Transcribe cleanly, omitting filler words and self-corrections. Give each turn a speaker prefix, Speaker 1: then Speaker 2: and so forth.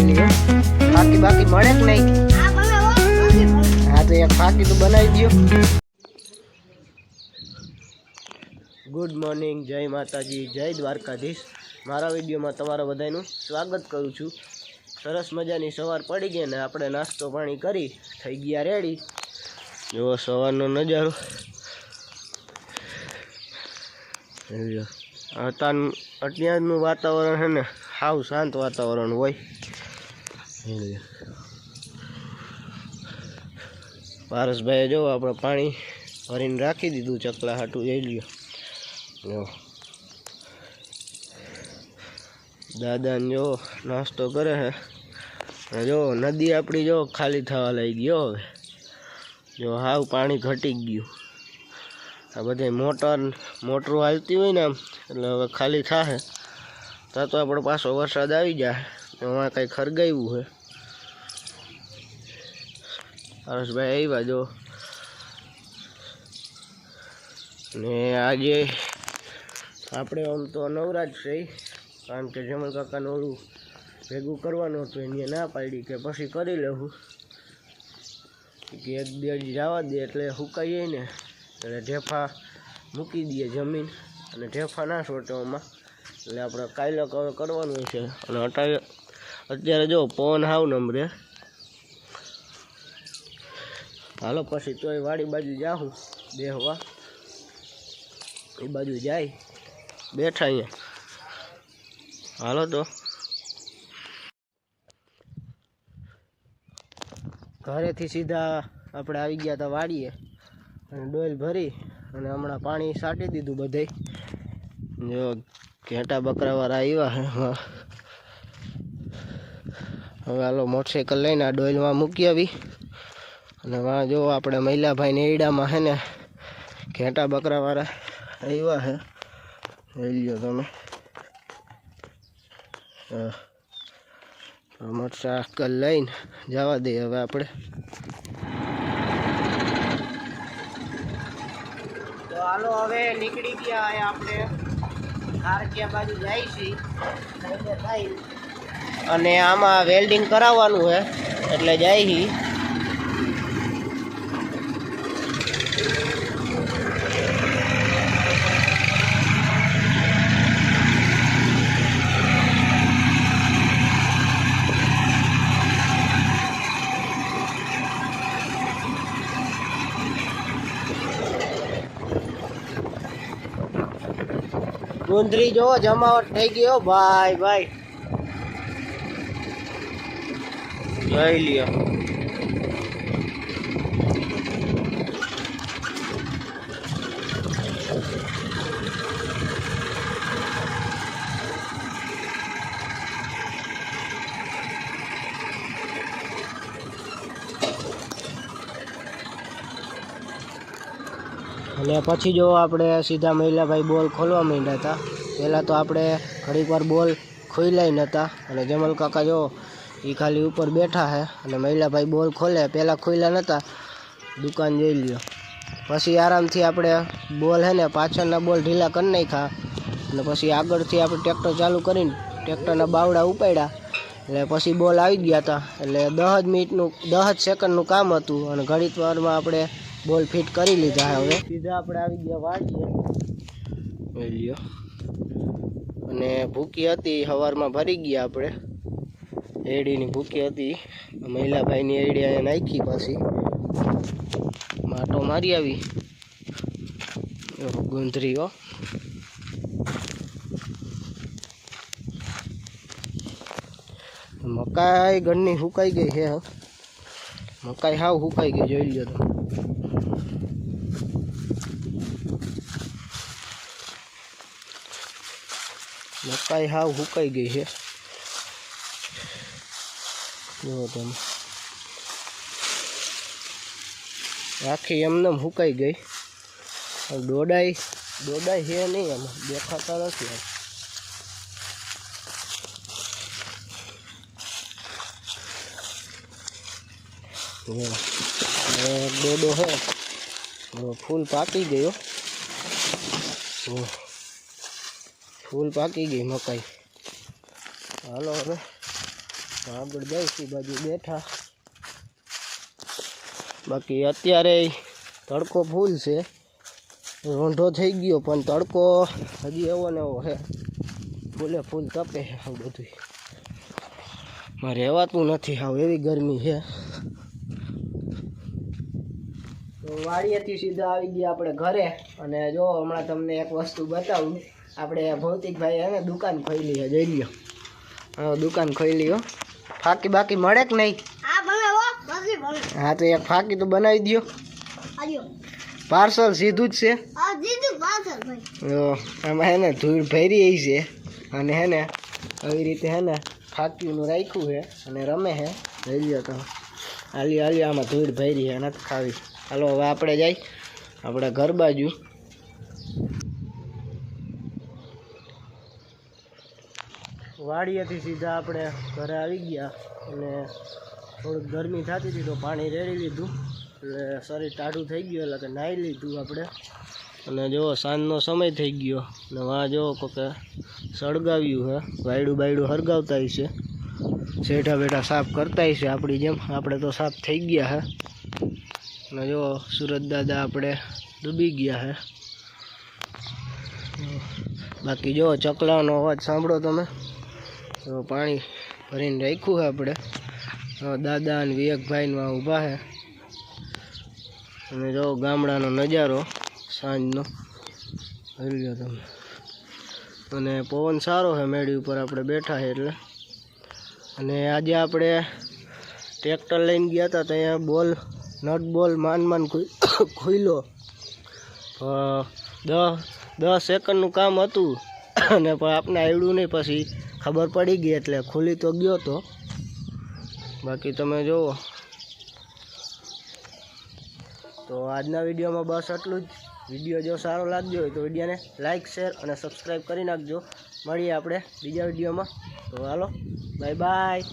Speaker 1: જોઈ લ્યો બાકી મળે કે નહીં? હા તો એક ફાકી તો બનાવી દો। ગુડ મોર્નિંગ, જય માતાજી, જય દ્વારકાધીશ। મારા વિડીયોમાં તમારા બધાનું સ્વાગત કરું છું। સરસ મજાની સવાર પડી ગઈ ને આપણે નાસ્તો પાણી કરી થઈ ગયા રેડી। જો સવારનો નજારો અત્યારનું વાતાવરણ છે ને સાવ શાંત વાતાવરણ હોય। પારસભાઈએ જો આપણે પાણી ભરીને રાખી દીધું ચકલા હાટું જઈ લ્યો। દાદાને જો નાસ્તો કરે છે। જો નદી આપણી જો ખાલી થવા લઈ ગયો। હવે જો હાવ પાણી ઘટી ગયું। આ બધી મોટરો હાલતી હોય ને આમ એટલે હવે ખાલી થશે તો આપણે પાછો વરસાદ આવી જાય। એમાં કંઈ ખરગાવ્યું છે। હર્ષભાઈ આવ્યા જો ને આજે આપણે આમ તો નવરાજ છે કારણ કે જમલ કાકાનું ઓલું ભેગું કરવાનું હતું એને ના પાડી કે પછી કરી લેવું કે એક બે જવા દે એટલે સુકાઈએ ને એટલે ઢેફા મૂકી દઈએ જમીન અને ઢેફા ના છોટવામાં એટલે આપણે કાયલો કવર કરવાનું છે। અને અત્યારે જો પવન હાવ નમરે હાલો પછી તોય વાડી બાજુ જાઉં બેહવા એ બાજુ જાય બેઠા અહીંયા હાલો તો ઘરેથી સીધા આપણે આવી ગયા હતા વાડીએ અને ડોલ ભરી અને હમણાં પાણી છાંટી દીધું બધે। જો ઘેટા બકરાવાળા આવ્યા હે। હવે હાલો મોટરસાઇકલ લઈને આ ડોલમાં મૂકી આવી અને વાં જો આપણે મહિલાભાઈને એડામાં હે ને ઘેટા બકરાવાળા આવ્યા હે જોઈ લ્યો તમે। મોટરસાઇકલ લઈને જવા દઈએ હવે આપણે। તો હાલો હવે નીકળી ગયા આપણે ખારકિયા બાજુ જાય છીએ અને આમાં વેલ્ડિંગ કરાવવાનું છે એટલે જાય છીએ। ગુંદરી જો જમાવટ થઈ ગયો ભાઈ ભાઈ લઈ લ્યો। અને પછી જો આપણે સીધા મહિલાભાઈ બોલ ખોલવા માંડ્યા હતા। પહેલાં તો આપણે ઘડીક વાર બોલ ખોલ્યા નહોતા અને જમલ કાકા જો એ ખાલી ઉપર બેઠા છે અને મહિલાભાઈ બોલ ખોલે પહેલાં ખોલ્યા નહોતા દુકાન જોઈ લ્યો। પછી આરામથી આપણે બોલ હે ને પાછળના બોલ ઢીલા કરી નાખ્યા અને પછી આગળથી આપણે ટ્રેક્ટર ચાલુ કરીને ટ્રેક્ટરના બાવડા ઉપાડ્યા એટલે પછી બોલ આવી ગયા હતા। એટલે 10 સેકન્ડનું કામ હતું અને ઘડીક વારમાં આપણે બોલ ફિટ કરી લીધા। હવે સીધા આપણે આવી ગયા વાડીએ જોઈ લ્યો અને ભૂકી હતી સવારમાં ભરી ગયા આપણે એડીની ભૂકી હતી મહિલાભાઈની એડી અહીંયા નાખી પાછી માટો મારી આવી ગુંદરીઓ। મકાઈ ઘરની સુકાઈ ગઈ છે। મકાઈ હાવ સુકાઈ ગઈ જોઈ લ્યો તમે। મકાઈ હાવ સુકાઈ ગઈ છે જો તમે આખી એમને સુકાઈ ગઈ। દોડાઈ છે નહીં આમાં દેખાતા નથી। ડોડો છે ફૂલ પાકી ગયો। फूल पाकी गई मकाई। हालो हमें આગળ જઈશું બાજુ બેઠા. બાકી અત્યારે તડકો ફૂલ છે, રોંઢો થઈ ગયો પણ તડકો હજી એવો ને એવો છે, ફૂલે ફૂલ તપે છે. આવું બધું મારે રહેવાતું નથી, હાવ એવી ગરમી છે. તો વાડીએથી સીધા આવી ગયા આપણે ઘરે. અને જો હમણાં તમને એક વસ્તુ બતાવું, આપણે ભૌતિકભાઈ હે ને દુકાન ખોલી છે, જોઈ લ્યો. હા દુકાન ખોલી હો. ફાકી બાકી મળે કે નહીં? હા તો એક ફાકી તો બનાવી દો. પાર્સલ સીધું જ છે. આમાં હે ને ધૂળ ભરી છે અને હે ને આવી રીતે હે ને ફાકીનું રાખ્યું છે અને રમે છે. જોઈ લ્યો તો હાલી આમાં ધૂળ ભરી છે, નથી ખાવી. હાલો હવે આપણે જાય આપણે ઘર બાજુ. વાડીએથી સીધા આપણે ઘરે આવી ગયા અને થોડીક ગરમી થતી હતી તો પાણી રેડી લીધું, એટલે શરીર ટાઢું થઈ ગયું, એટલે કે નાહી લીધું આપણે. અને જો સાંજનો સમય થઈ ગયો ને વાં જો કોકે સળગાવ્યું છે, વાયડું બાયડું હરગાવતા છે, શેઠા બેઠા સાફ કરતા છે આપણી જેમ. આપણે તો સાફ થઈ ગયા છે. અને જો સુરત દાદા આપણે ડૂબી ગયા છે. બાકી જો ચકલાનો અવાજ સાંભળો તમે, તો પાણી ભરીને રાખ્યું છે આપણે. દાદા અને વિવેકભાઈમાં ઊભા છે. અને જો ગામડાનો નજારો સાંજનો જોઈ લો તમે. અને પવન સારો છે, મેળી ઉપર આપણે બેઠા છે એટલે. અને આજે આપણે ટ્રેક્ટર લઈને ગયા હતા, ત્યાં બોલ નટ બોલ માન ખુલ્લો. 10 સેકન્ડનું કામ હતું અને પણ આપણે આવડ્યું નહીં, પછી ખબર પડી ગઈ એટલે ખુલી તો ગયો તો. બાકી તમે જુઓ. તો આજના વિડીયોમાં બસ આટલું જ. વિડીયો જો સારો લાગ્યો હોય તો વિડીયોને લાઇક શેર અને સબસ્ક્રાઈબ કરી નાખજો. મળીએ આપણે બીજા વિડીયોમાં. તો હાલો બાય બાય.